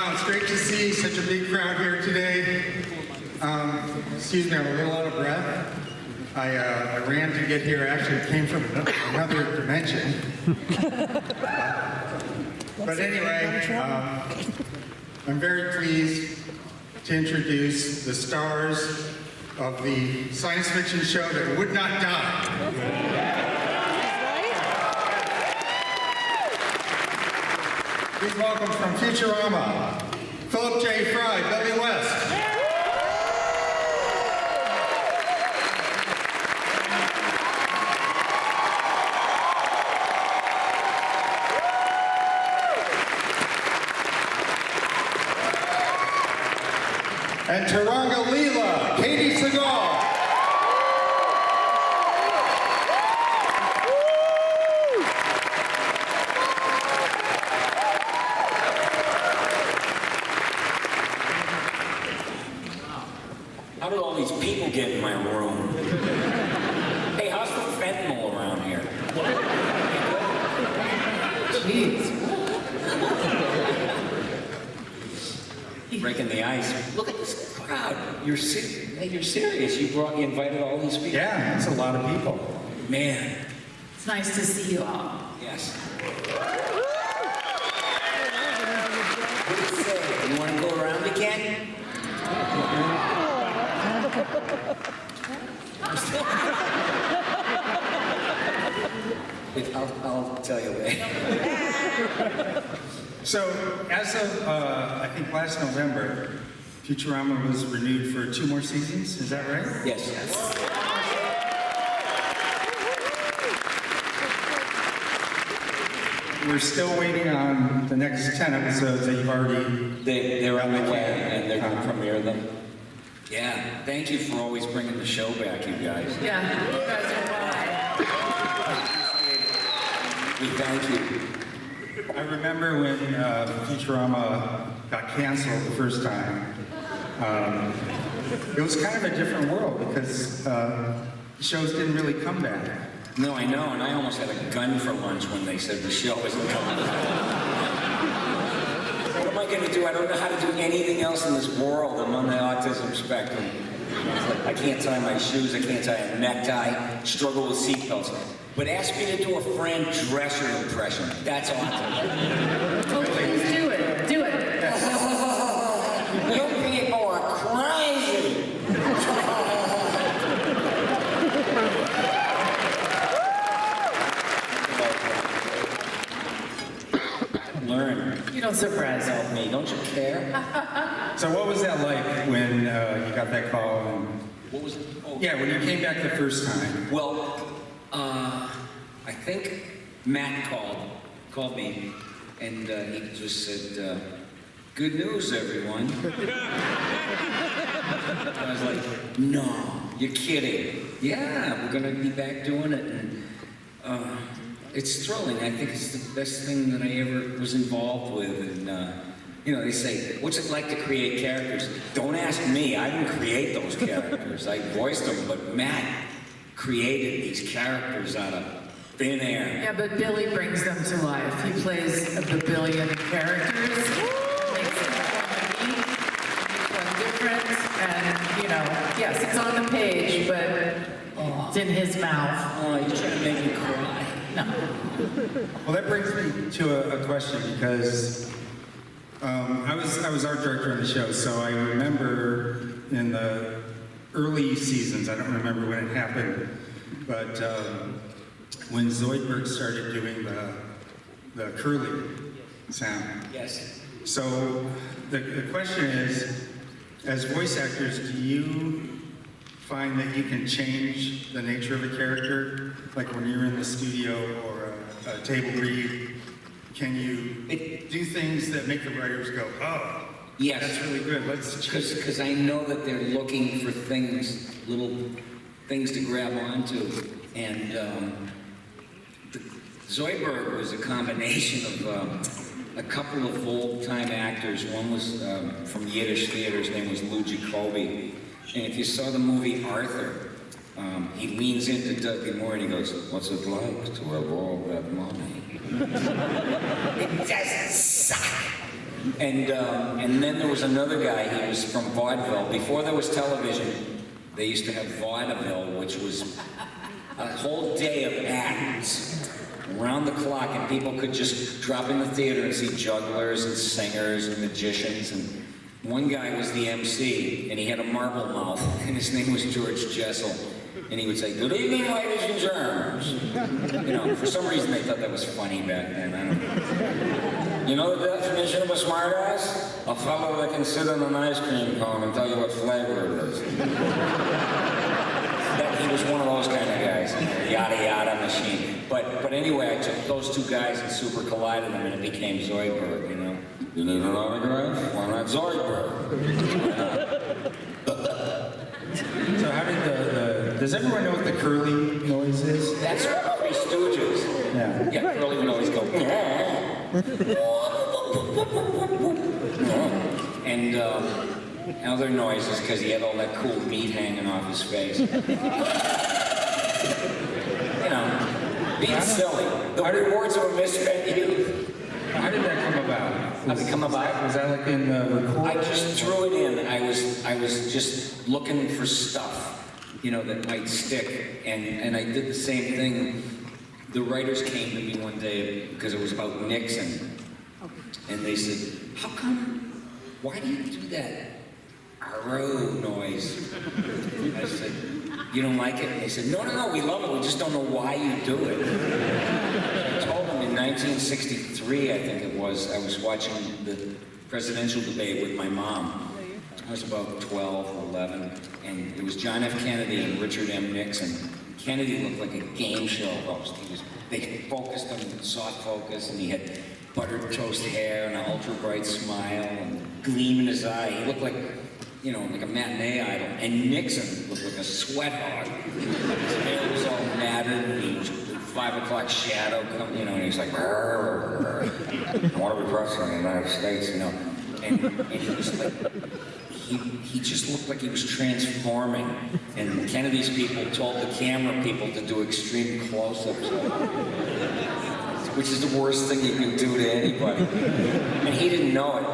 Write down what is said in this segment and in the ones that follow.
Wow, it's great to see such a big crowd here today. Excuse me, I'm a little out of breath. I ran to get here. Actually, it came from another dimension. But anyway, I'm very pleased to introduce the stars of the science fiction show that would not die. Please welcome from Futurama, Philip J. Fry, Billy West. And Futurama Leela, Katey Sagal. How did all these people get in my room? Hey, how's the fentanyl around here? Jeez. Breaking the ice. Look at this crowd. You're serious. You invited all these people? Yeah, it's a lot of people. Man. It's nice to see you all. Yes. What do you say? You want to go around again? I'll tell you later. So, as of, I think last November, Futurama was renewed for 2 more seasons, is that right? Yes. We're still waiting on the next 10 episodes that you've already... They're on the way, and they're going to premiere them. Yeah, thank you for always bringing the show back, you guys. Yeah, you guys are We thank you. I remember when Futurama got canceled the first time. It was kind of a different world because shows didn't really come back. No, I know, and I almost had a gun for lunch when they said the show isn't coming back. What am I going to do? I don't know how to do anything else in this world. I'm on the autism spectrum. I can't tie my shoes, I can't tie a necktie, struggle with seatbelts. But ask me to do a Fran Drescher impression. That's autism. Oh, please do it. Do it. You people are crazy. Learn. You don't surprise me. Me, don't you care? So what was that like when you got that call? And... What was it? Oh. Yeah, when you came back the first time. Well, I think Matt called me, and he just said, "Good news, everyone." I was like, "No, you're kidding." Yeah, we're gonna be back doing it, and it's thrilling. I think it's the best thing that I ever was involved with, and you know, they say, "What's it like to create characters?" Don't ask me. I didn't create those characters. I voiced them, but Matt created these characters out of thin air. Yeah, but Billy brings them to life. He plays a billion characters, makes them unique, makes them different, and, you know, yes, it's on the page, but it's in his mouth. Oh, you're trying to make me cry. No. Well, that brings me to a question because I was art director on the show, so I remember in the early seasons, I don't remember when it happened, but when Zoidberg started doing the curly sound. Yes. So the question is, as voice actors, do you find that you can change the nature of a character? Like when you're in the studio or a table read, can you do things that make the writers go, oh, yes, that's really good, let's change it. Because I know that they're looking for things, little things to grab onto, and Zoidberg was a combination of a couple of old-time actors. One was from Yiddish theater, his name was Lou Jacoby, and if you saw the movie Arthur, he leans into Dudley Moore and he goes, "What's it like to have all that money?" It doesn't suck. And then there was another guy, he was from vaudeville. Before there was television, they used to have vaudeville, which was a whole day of acts around the clock, and people could just drop in the theater and see jugglers and singers and magicians. And one guy was the MC, and he had a marble mouth, and his name was George Jessel. And he would say, "Good evening, ladies and germs." You know, for some reason they thought that was funny back then. I don't know. You know the definition of a smartass? A fellow that can sit on an ice cream cone and tell you what flavor it is. That, he was one of those kind of guys, yada yada machine. But anyway, I took those two guys and super collided them, and it became Zoidberg. You know, you need an autograph? Why not Zoidberg? So how did does everyone know what the curly noise is? That's Three Stooges. Yeah. Yeah, Curly would always go, and other noises because he had all that cool meat hanging off his face. You know, being silly. The rewards of a misspent youth. How did that come about? How did it come about? Was that like in the record? I just threw it in. I was just looking for stuff, you know, that might stick, and I did the same thing. The writers came to me one day because it was about Nixon, and they said, "How come? Why do you do that RO noise?" I said, "You don't like it?" And they said, No, we love it. We just don't know why you do it." I told them in 1963, I think it was, I was watching the presidential debate with my mom. I was about 12 or 11, and it was John F. Kennedy and Richard M. Nixon. Kennedy looked like a game show host. They focused on soft focus, and he had buttered toast hair and an ultra bright smile and gleam in his eye. He looked like, you know, like a matinee idol. And Nixon looked like a sweat hog. His hair was all matted, and he was 5 o'clock shadow, you know, and he was like, "I want to be president of the United States," you know. And he was like, he just looked like he was transforming. And Kennedy's people told the camera people to do extreme close-ups, which is the worst thing you can do to anybody. And he didn't know it,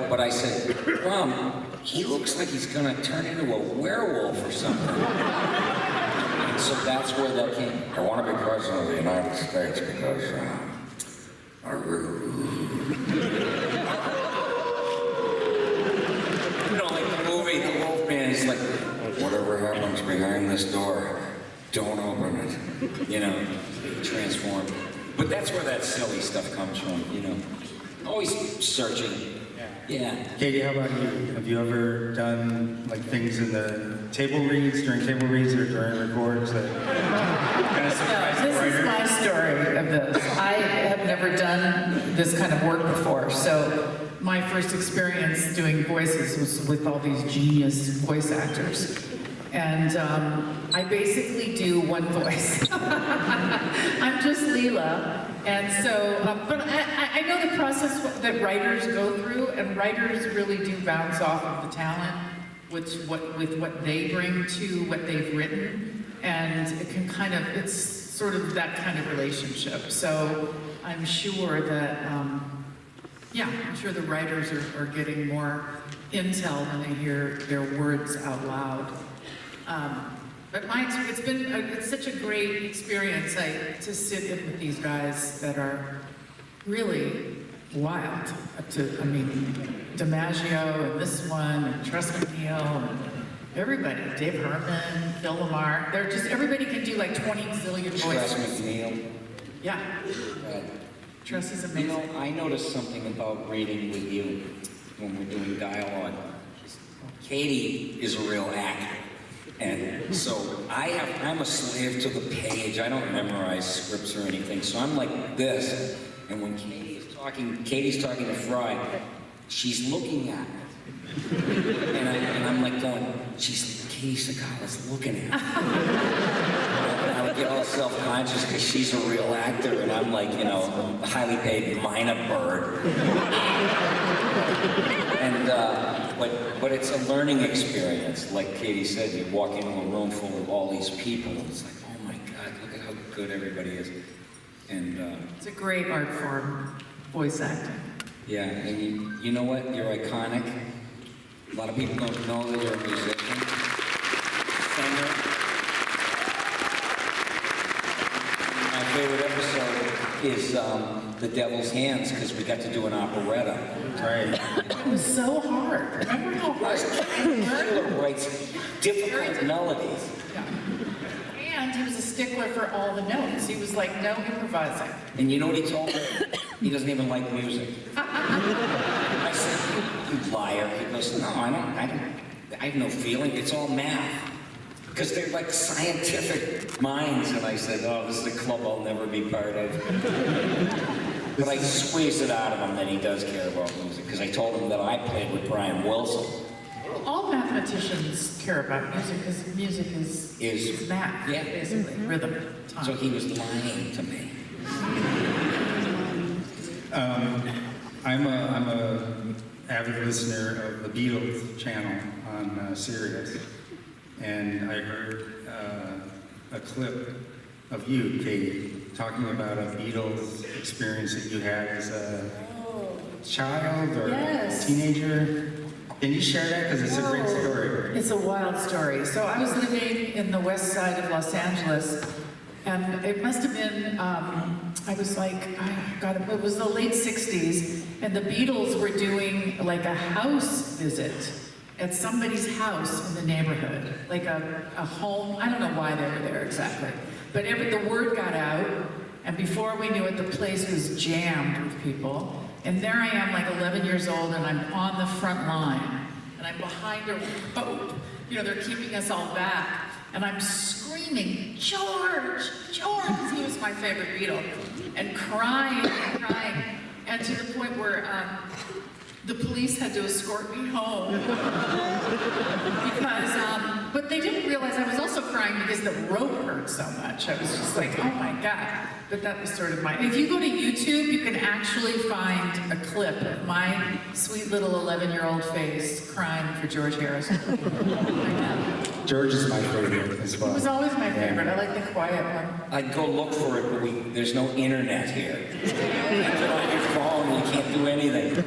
but I said, "Mom, he looks like he's gonna turn into a werewolf or something." And so that's where that came. "I want to be president of the United States because you know, like the movie, The Wolfman, he's like, "Whatever happens behind this door, don't open it." You know, transformed. But that's where that silly stuff comes from, you know. Always searching. Yeah. Katie, how about you? Have you ever done like things in the table reads, during table reads or during records that kind of surprised the This writer? is my story of this. I have never done this kind of work before, so my first experience doing voices was with all these genius voice actors. And I basically do one voice. I'm just Leela. And so, but I know the process that writers go through, and writers really do bounce off of the talent with what they bring to what they've written. And it can kind of, it's sort of that kind of relationship. So I'm sure that, yeah, I'm sure the writers are getting more intel when they hear their words out loud. But it's such a great experience to sit in with these guys that are really wild. DiMaggio and this one, and Tress MacNeille, and everybody, Dave Herman, Phil Lamar. They're just, everybody can do like 20 zillion Tress voices. MacNeille. Yeah, Tress is You amazing. know, I noticed something about reading with you when we're doing dialogue. Katie is a real actor. And so I'm a slave to the page. I don't memorize scripts or anything. So I'm like this. And when Katie's talking to Fry, she's looking at me. And I'm like going, Katey Sagal is looking at me. And I would get all self-conscious because she's a real actor. And I'm like, you know, a highly paid minor bird. And, but it's a learning experience. Like Katie said, you walk into a room full of all these people, and it's like, oh my God, look at how good everybody is. And It's a great art form, voice acting. Yeah, and you know what? You're iconic. A lot of people don't know that you're a musician. Singer. My favorite episode is The Devil's Hands, because we got to do an operetta. Right. It was so hard. Remember how hard Taylor writes difficult melodies. And he was a stickler for all the notes. He was like, no improvising. And you know what he told me? He doesn't even like music. I said, you liar. He goes, no, I have no feeling. It's all math. Because they're like scientific minds. And I said, oh, this is a club I'll never be part of. But I squeezed it out of him that he does care about music. Because I told him that I played with Brian Wilson. All mathematicians care about music because music is math, yeah. basically, rhythm, time. So he was lying to me. I'm a avid listener of the Beatles channel on Sirius, and I heard a clip of you, Kate, talking about a Beatles experience that you had as a child or teenager. Can you share that? Because it's a great story. It's a wild story. So I was living in the west side of Los Angeles, and it must have been, I was like, it was the late 60s, and the Beatles were doing like a house visit at somebody's house in the neighborhood, like a home. I don't know why they were there exactly, but the word got out, and before we knew it, the place was jammed with people. And there I am, like 11 years old, and I'm on the front line, and I'm behind a rope. You know, they're keeping us all back, and I'm screaming, George, George, because he was my favorite Beatle, and crying, and to the point where the police had to escort me home. Because, but they didn't realize I was also crying because the rope hurt so much. I was just like, oh my God. But that was sort of if you go to YouTube, you can actually find a clip of my sweet little 11-year-old face crying for George Harrison. George is my favorite as well. It was always my favorite. I like the quiet one. I'd go look for it, but there's no internet here. You can't get on your phone, you can't do anything.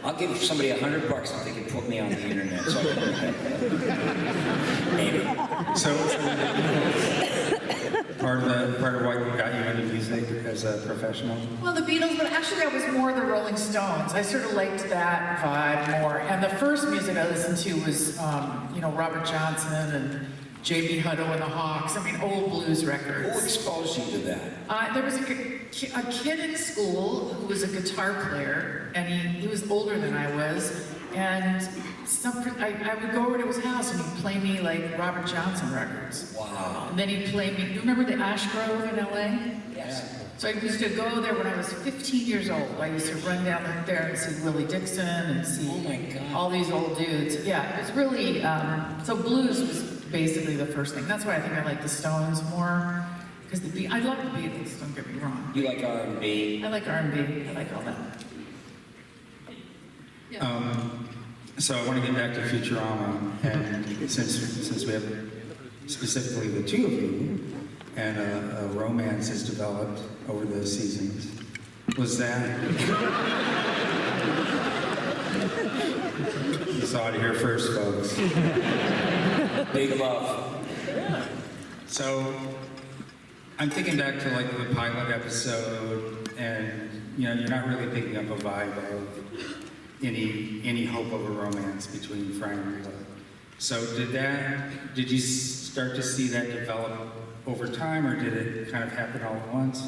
I'll give somebody $100 if they can put me on the internet. So I can maybe. So part of what got you into music as a professional? Well, the Beatles, but actually I was more the Rolling Stones. I sort of liked that vibe more. And the first music I listened to was, Robert Johnson and J.B. Hutto and the Hawks. I mean, old blues records. Who exposed you to that? There was a kid in school who was a guitar player, and he was older than I was. And I would go over to his house and he'd play me like Robert Johnson records. Wow. And then he'd play me, do you remember the Ash Grove in LA? Yes. So I used to go there when I was 15 years old. I used to run down there and see Willie Dixon and see all these old dudes. Yeah, it was really, so blues was basically the first thing. That's why I think I like the Stones more. Because I love the Beatles, don't get me wrong. You like R&B? I like R&B, I like all that. Yeah. So I want to get back to Futurama, and since we have specifically the two of you, and a romance has developed over the seasons, was that... You saw it here first, folks. Big love. So I'm thinking back to like the pilot episode, and you're not really picking up a vibe of any hope of a romance between Fry and Leela. So did you start to see that develop over time, or did it kind of happen all at once?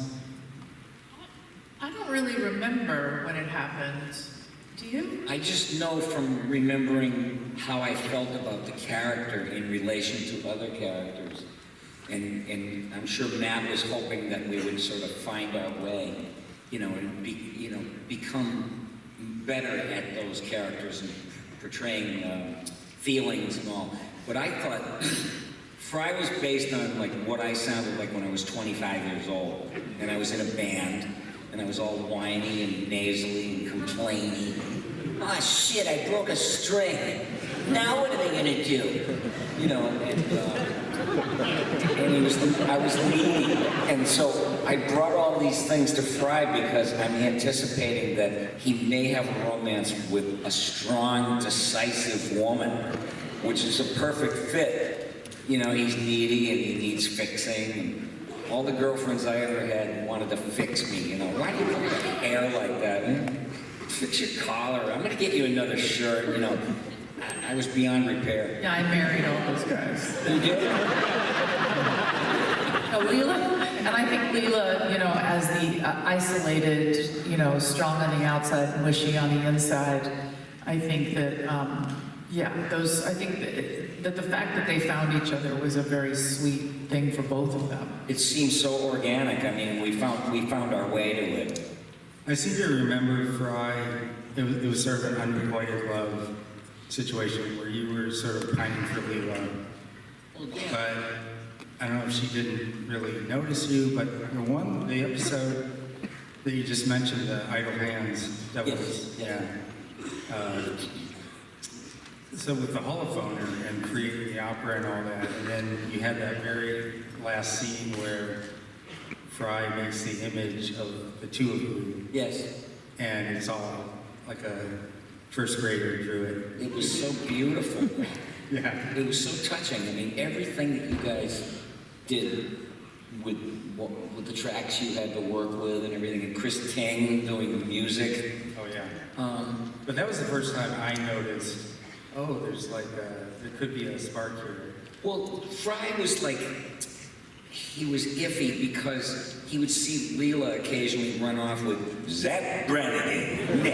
I don't really remember when it happened. Do you? I just know from remembering how I felt about the character in relation to other characters. And I'm sure Matt was hoping that we would sort of find our way, and become better at those characters and portraying feelings and all. But I thought Fry was based on like what I sounded like when I was 25 years old, and I was in a band, and I was all whiny and nasally and complaining. Ah, shit! I broke a string. Now what are they gonna do? And I was leading, and so I brought all these things to Fry because I'm anticipating that he may have a romance with a strong, decisive woman, which is a perfect fit. You know, he's needy and he needs fixing. And all the girlfriends I ever had wanted to fix me, you know. Why do you wear your hair like that? Fix your collar. I'm gonna get you another shirt, you know. I was beyond repair. Yeah, I married all those guys. You did? Leela, and I think Leela, you know, as the isolated, you know, strong on the outside and wishy on the inside, I think that, yeah, I think that the fact that they found each other was a very sweet thing for both of them. It seems so organic. I mean, we found our way to it. I seem to remember Fry, it was sort of an unrequited love situation where you were sort of pining for Leela. Well, yeah. But I don't know if she didn't really notice you, but the episode that you just mentioned, the Idle Hands, that was, Yes. yeah. So with the holophoner and creating the opera and all that, and then you had that very last scene where Fry makes the image of the two of you, Yes. and it's all like a first grader drew it. It was so beautiful. Yeah. It was so touching. I mean, everything that you guys did with the tracks you had to work with and everything, and Chris Ting doing the music. Oh yeah. But that was the first time I noticed, oh, there could be a spark here. Well, Fry was like, he was iffy because he would see Leela occasionally run off with Zach Brannigan.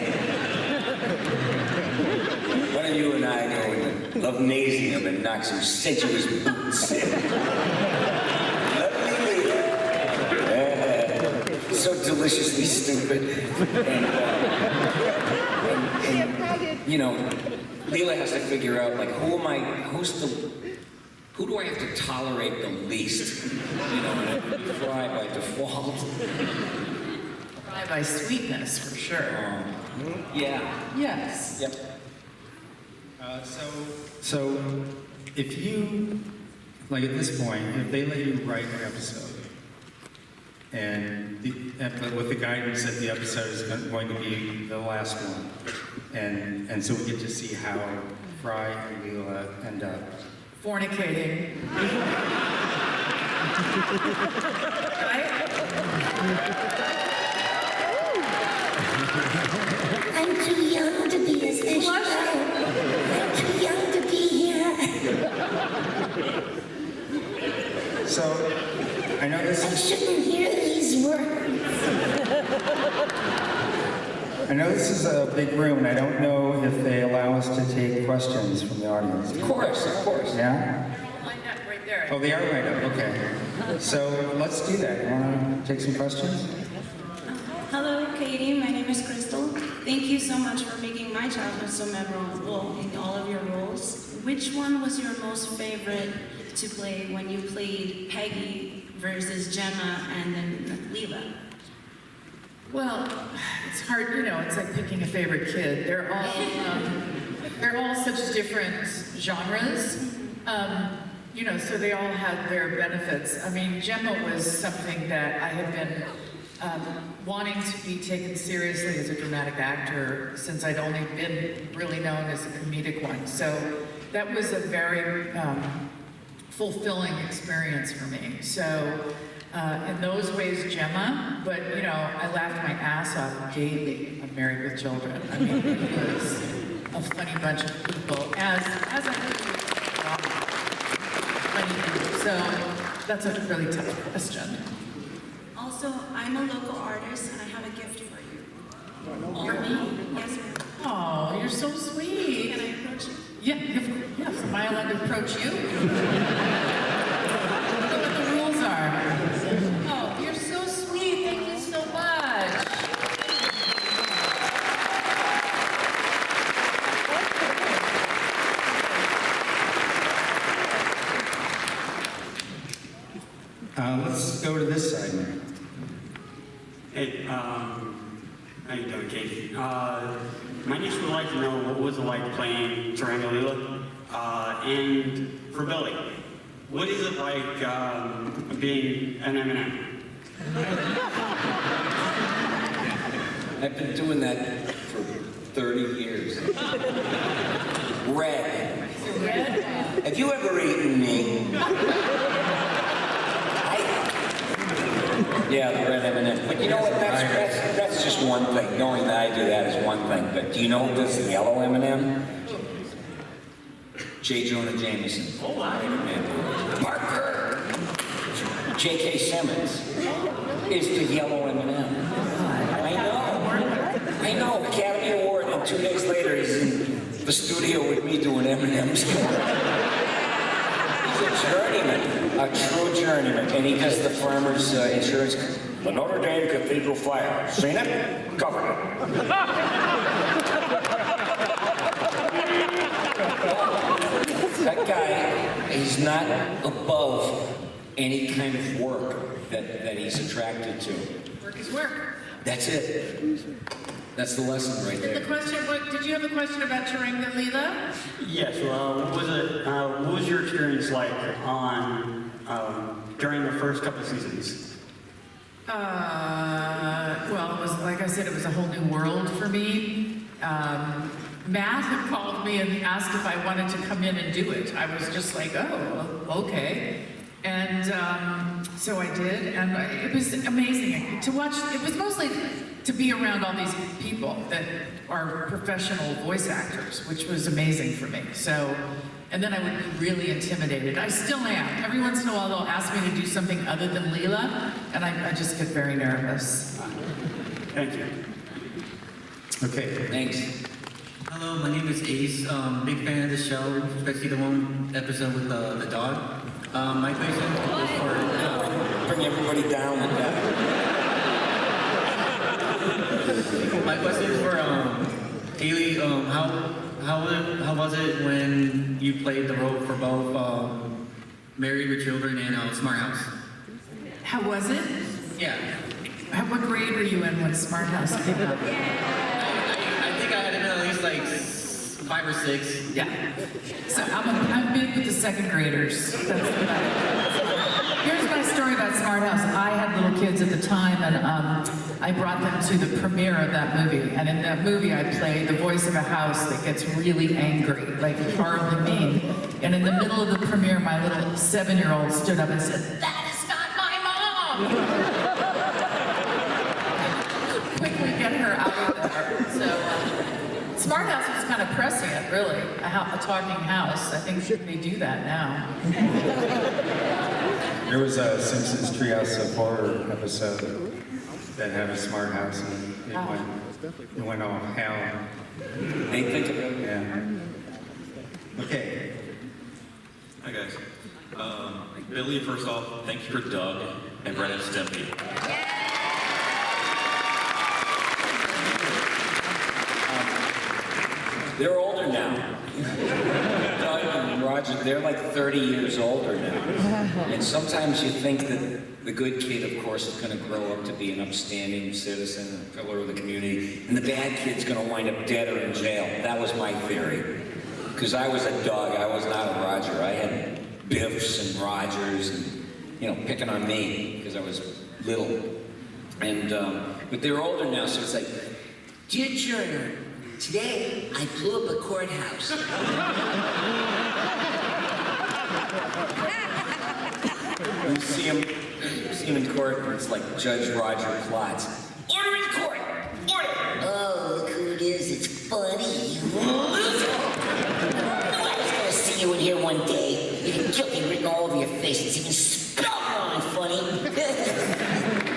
Why don't you and I go and Love-Nasium and knock some sensuous boots in? Lovely Leela. So deliciously stupid. And, you know, Leela has to figure out, like, who do I have to tolerate the least? You know, and it would be Fry by default. Fry by sweetness, for sure. Yeah. Yes. Yep. So if you, like at this point, if they let you write an episode, and with the guidance that the episode is going to be the last one, and so we get to see how Fry and Leela end up. Fornicating. Right? I'm too young to be a fish. I'm too young to be here. So I know this I is shouldn't hear these words. I know this is a big room, and I don't know if they allow us to take questions from the audience. Of course, of course. Yeah? Lined up right there. Oh, they are right up. Okay. So let's do that. You want to take some questions? Hello, Katie. My name is Crystal. Thank you so much for making my childhood so memorable in all of your roles. Which one was your most favorite to play when you played Peggy versus Gemma and then Leela? Well, it's hard, you know, it's like picking a favorite kid. They're all such different genres. You know, so they all had their benefits. I mean, Gemma was something that I had been wanting to be taken seriously as a dramatic actor since I'd only been really known as a comedic one. So that was a very fulfilling experience for me. So in those ways, Gemma, but you know, I laughed my ass off daily on Married with Children. I mean, it was a funny bunch of people, as I funny people. So that's a really tough question. Also, I'm a local artist and I have a gift for you. For me? Yes, ma'am. Oh, you're so sweet. Can I approach you? Yeah, yes. Am I allowed to approach you? Look what the rules are. Oh, you're so sweet. Thank you so much. Let's go to this side now. Hey, how you doing, Katie? My niece would like to know what was it like playing Fry and Leela, and for Billy, what is it like being an M&M? I've been doing that for 30 years. Red. Have you ever eaten me? Yeah, the red M&M. But you know what? That's just one thing. Knowing that I do that is one thing. But do you know who does the yellow M&M? J. Jonah Jameson. Oh, Parker. J.K. Simmons is the yellow M&M. I know. Academy Award, and 2 days later he's in the studio with me doing M&M's. He's a journeyman, a true journeyman, and he does the farmer's insurance. The Notre Dame Cathedral fire. Seen it? Covered it. That guy, he's not above any kind of work that he's attracted to. Work is work. That's it. That's the lesson right Did there. the question, did you have a question about Fry and Leela? Yes, well, what was your experience like on, during the first couple seasons? Well, it was, like I said, it was a whole new world for me. Matt had called me and asked if I wanted to come in and do it. I was just like, oh, okay. And so I did, and it was amazing to watch. It was mostly to be around all these people that are professional voice actors, which was amazing for me. So, and then I would be really intimidated. I still am. Every once in a while, they'll ask me to do something other than Leela, and I just get very nervous. Thank you. Okay. Thanks. Hello, my name is Ace. Big fan of the show, especially the one episode with the dog. My question is for... Bring everybody down with that. My question is for Haley. How was it when you played the role for both Married with Children and Smart House? How was it? Yeah. What grade were you in when Smart House came out? I think I had been at least like 5 or 6. Yeah. So I'm big with the second graders. Here's my story about Smart House. I had little kids at the time, and I brought them to the premiere of that movie. And in that movie, I played the voice of a house that gets really angry, like horribly mean. And in the middle of the premiere, my little 7-year-old stood up and said, "That is not my mom!" Quickly get her out of there. So, Smart House was kind of prescient, really. A talking house. I think they do that now. There was a Simpsons Treehouse of Horror episode that had a smart house, and it went all hell. They think of it. Yeah. Okay. Hi guys. Billy, first off, thank you for Doug and Ren and Stimpy. They're older now. Doug and Roger, they're like 30 years older now. And sometimes you think that the good kid, of course, is going to grow up to be an upstanding citizen, a pillar of the community, and the bad kid's going to wind up dead or in jail. That was my theory. Because I was a Doug, I was not a Roger. I had Biffs and Rogers and, picking on me because I was little. And, but they're older now, so it's like, "Dear Journal, today I blew up a courthouse." You see him in court, and it's like Judge Roger Klotz. "Order in court! Order!" Oh, look who it is. It's funny. You loser. I was gonna see you in here one day. You get guilty written all over your face. It's even spelled wrong, funny.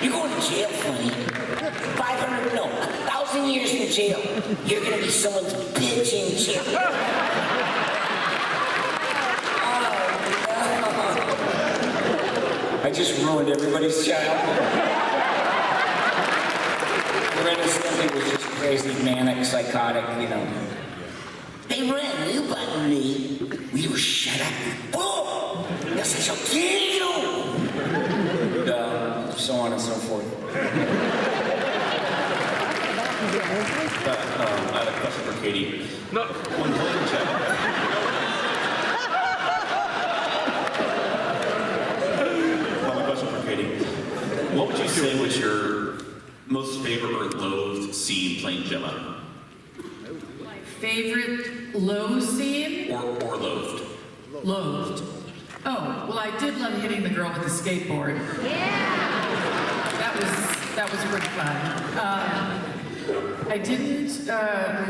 You're going to jail, funny. 500, no, 1,000 years in jail. You're gonna be someone's bitch in jail. I just ruined everybody's childhood. Ren and Stimpy was just crazy, manic, psychotic, Hey, Ren, will you button me? Will you shut up? Oh! Yes, I shall kill you! And so on and so forth. I have a question for Katie. No. When playing Jeff. My question for Katie. What would you say was your most favorite or loathed scene playing Gemma? My favorite low scene? Or loathed? Loathed. Oh, well, I did love hitting the girl with the skateboard. Yeah! That was pretty fun. I didn't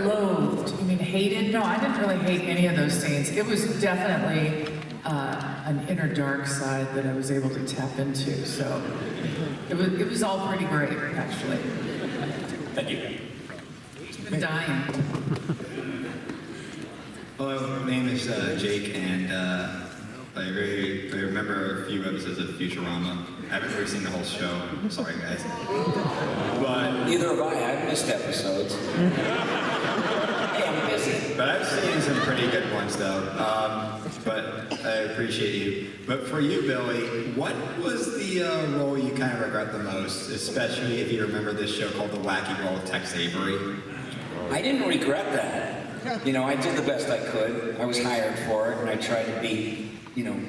loathed. You mean hated? No, I didn't really hate any of those scenes. It was definitely an inner dark side that I was able to tap into. So it was all pretty great, actually. Thank you. I've been dying. Hello, my name is Jake, and I remember a few episodes of Futurama. I haven't really seen the whole show. Sorry, guys. But Neither have I. I've missed episodes. Hey, I'm busy. But I've seen some pretty good ones, though. But I appreciate you. But for you, Billy, what was the role you kind of regret the most, especially if you remember this show called The Wacky World of Tex Avery? I didn't regret that. You know, I did the best I could. I was hired for it, and I tried to be, you know,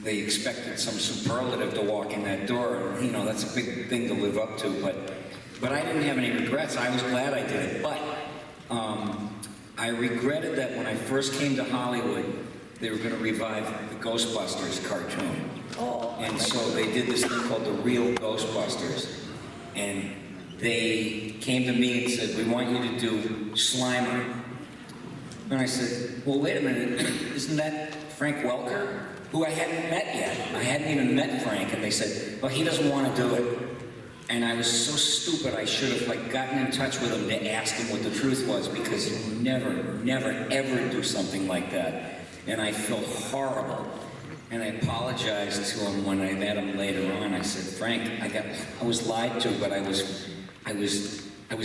they expected some superlative to walk in that door. And, you know, that's a big thing to live up to. But I didn't have any regrets. I was glad I did it. But I regretted that when I first came to Hollywood, they were going to revive the Ghostbusters cartoon. And so they did this thing called the Real Ghostbusters. And they came to me and said, "We want you to do Slimer." And I said, "Well, wait a minute, isn't that Frank Welker?" Who I hadn't met yet. I hadn't even met Frank, and they said, "Well, he doesn't want to do it." And I was so stupid, I should have gotten in touch with him to ask him what the truth was, because he would never, ever do something like that. And I felt horrible. And I apologized to him when I met him later on. I said, "Frank, I was lied to, but I was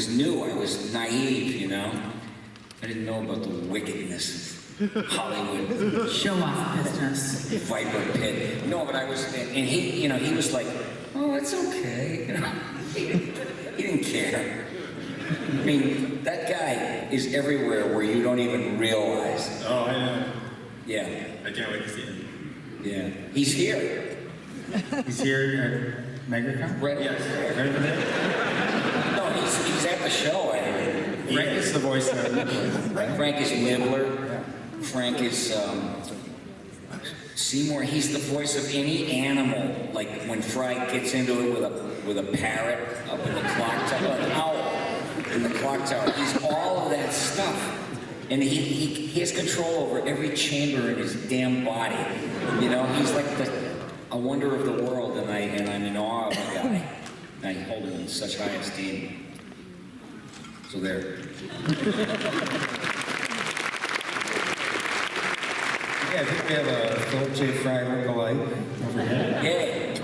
new, I was naive, you know? I didn't know about the wickedness of Hollywood. Show off business. Viper pit." No, but I was, and he, you know, he was like, "Oh, it's okay," you know. He didn't care. I mean, that guy is everywhere where you don't even realize. Oh, I know. Yeah, I can't wait to see him. yeah. He's here. He's here at Megacon? Right, Yes. Right over there? no, he's at the show, I heard. Frank is the voice of Frank is Nibbler. Frank is Seymour. He's the voice of any animal. Like when Fry gets into it with a parrot up in the clock tower, an owl in the clock tower. He's all of that stuff, and he has control over every chamber in his damn body. You know, he's like a wonder of the world, and I'm in awe of the guy. And I hold him in such high esteem. So there. Yeah, I think we have a Philip J. Fry lookalike over here. Yay.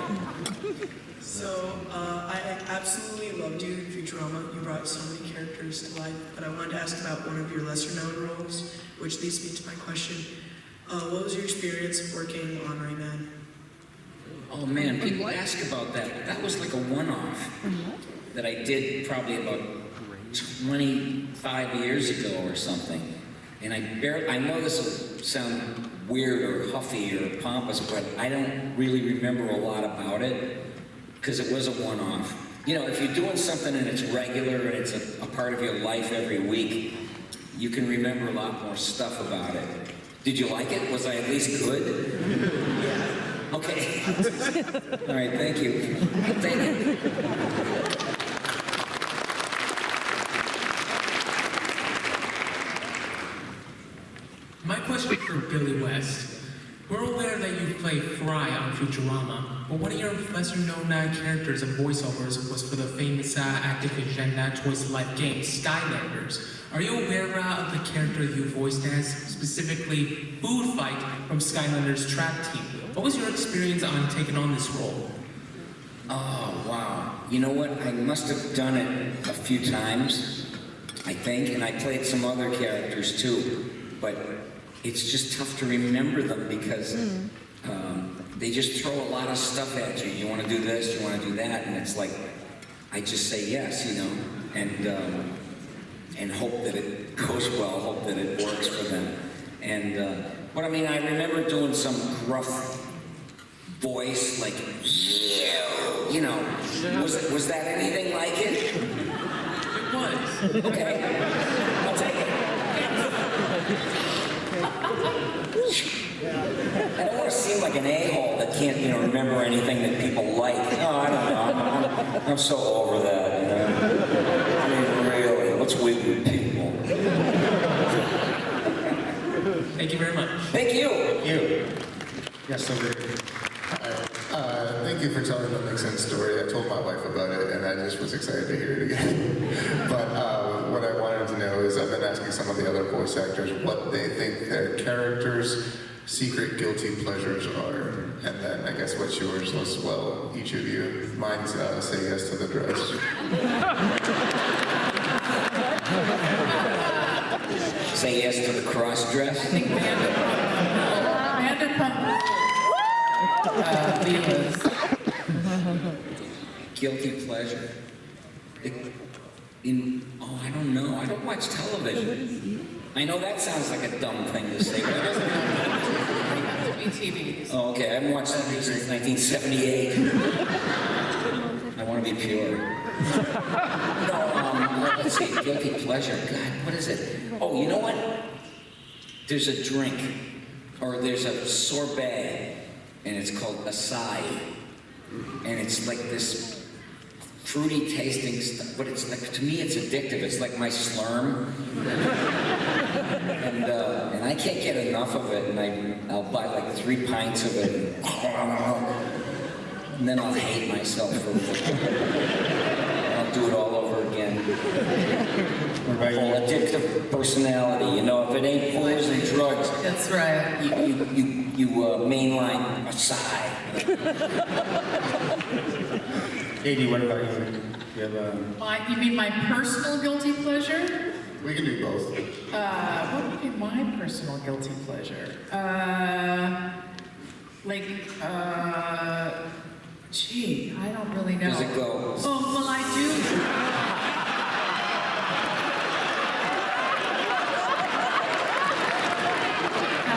So, I absolutely loved you in Futurama. You brought so many characters to life, but I wanted to ask about one of your lesser-known roles, which leads me to my question. What was your experience working on Rayman? Oh man, people ask about that. That was like a one-off that I did probably about 25 years ago or something. And I know this will sound weird or huffy or pompous, but I don't really remember a lot about it because it was a one-off. You know, if you're doing something and it's regular and it's a part of your life every week, you can remember a lot more stuff about it. Did you like it? Was I at least good? Yeah. Okay. All right, thank you. Thank you. My question is for Billy West. We're aware that you play Fry on Futurama, but one of your lesser-known characters and voiceovers was for the famous Activision Toys-to-Life game, Skylanders. Are you aware of the character you voiced as, specifically Food Fight from Skylanders Trap Team? What was your experience on taking on this role? Oh, wow. You know what? I must have done it a few times, I think, and I played some other characters too, but it's just tough to remember them because they just throw a lot of stuff at you. You want to do this, you want to do that, and it's like, I just say yes, you know, and hope that it goes well, hope that it works for them. And, but I mean, I remember doing some gruff voice, like, you know, was that anything like it? It was. Okay, I'll take it. I don't want to seem like an a-hole that can't, remember anything that people like. No, I don't know. I'm so over that, I mean, really, what's with you people? Thank you very much. Thank you. You. Yes, over here. Thank you for telling the Make Sense story. I told my wife about it, and I just was excited to hear it again. But what I wanted to know is, I've been asking some of the other voice actors what they think their characters' secret guilty pleasures are, and then I guess what's yours as well, each of you. Mine's say yes to the dress. Say yes to the cross-dress? I think Vanderpump Leela's. Guilty pleasure. I don't know. I don't watch television. I know that sounds like a dumb thing to say, but it doesn't Have to be TV. Oh, okay. I haven't watched TV since 1978. I want to be pure. No, let's see. Guilty pleasure. God, what is it? Oh, you know what? There's a drink, or there's a sorbet, and it's called acai. And it's like this fruity tasting stuff, but it's like, to me, it's addictive. It's like my slurm. And I can't get enough of it, and I'll buy like 3 pints of it, and then I'll hate myself for it. I'll do it all over again. What about Whole you? addictive personality, if it ain't booze and drugs, That's right. you mainline acai. Katey, what about you? You have You mean my personal guilty pleasure? We can do both. What would be my personal guilty pleasure? Gee, I don't really know. Does it go? Oh, well, I do.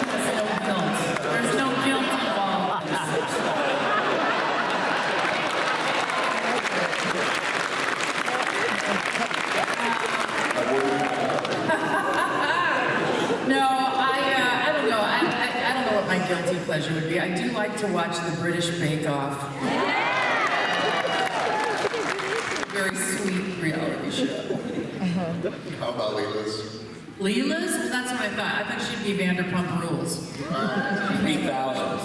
There's no guilt. There's no guilt involved. No, I don't know. I don't know what my guilty pleasure would be. I do like to watch the British Bake Off. Very sweet reality show. How about Leela's? Leela's? Well, that's what I thought. I thought she'd be Vanderpump Rules. 3,000.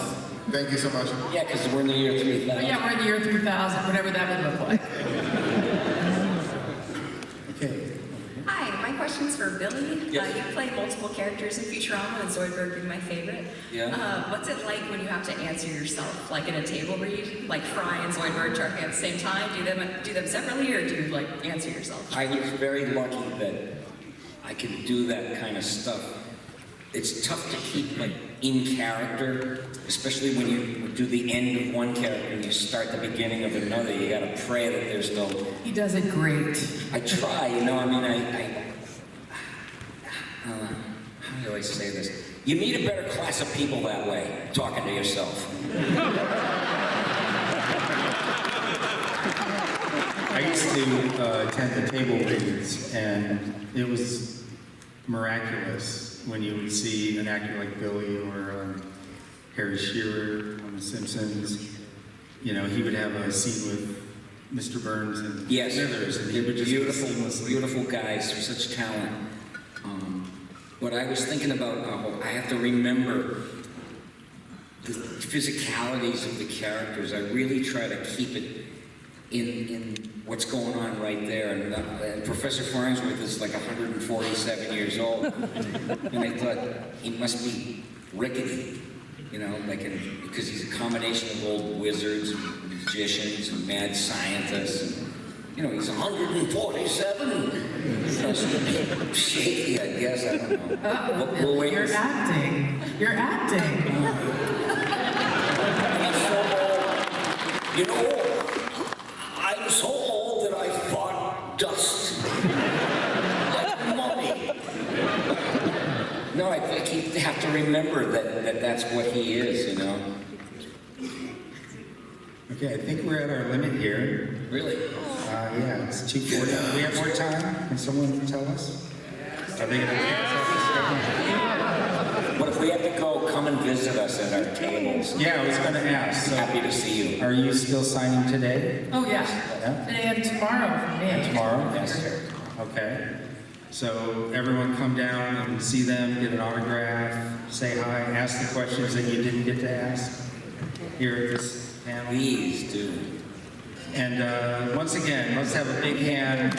Thank you so much. Yeah, because we're in the year 3000. But yeah, we're in the year 3000, whatever that would look like. Okay. Hi, my question's for Billy. Yes. You played multiple characters in Futurama, and Zoidberg being my favorite. Yeah. What's it like when you have to answer yourself, like in a table read, like Fry and Zoidberg talking at the same time? Do them separately, or do you answer yourself? I was very lucky that I could do that kind of stuff. It's tough to keep in character, especially when you do the end of one character and you start the beginning of another. You gotta pray that there's no. He does it great. I try, how do I say this? You meet a better class of people that way, talking to yourself. I used to attend the table reads, and it was miraculous when you would see an actor like Billy or Harry Shearer on The Simpsons. He would have a scene with Mr. Burns and Yes, Smithers, and he would just beautiful, seamlessly. beautiful guys, such talent. What I was thinking about, I have to remember the physicalities of the characters. I really try to keep it in what's going on right there. And Professor Farnsworth is like 147 years old, and I thought he must be rickety, because he's a combination of old wizards, and magicians, and mad scientists. And, he's 147. Shaky, I guess. I don't know. We'll wait. You're acting. You're acting. He's so old. I'm so old that I thought dust. Like mummy. No, I think you have to remember that that's what he is, Okay, I think we're at our limit here. Really? Yeah, it's 2:40. Do we have more time? Can someone tell us? Are they gonna cancel What if we have to go, come and visit us at our tables? this? Yeah, I was gonna ask. So, Happy to see you. are you still signing today? Oh, yeah. Yeah? Today and tomorrow for me. Tomorrow? Yes. Okay. So everyone come down and see them, get an autograph, say hi, ask the questions that you didn't get to ask here at this panel. Please do. And once again, let's have a big hand.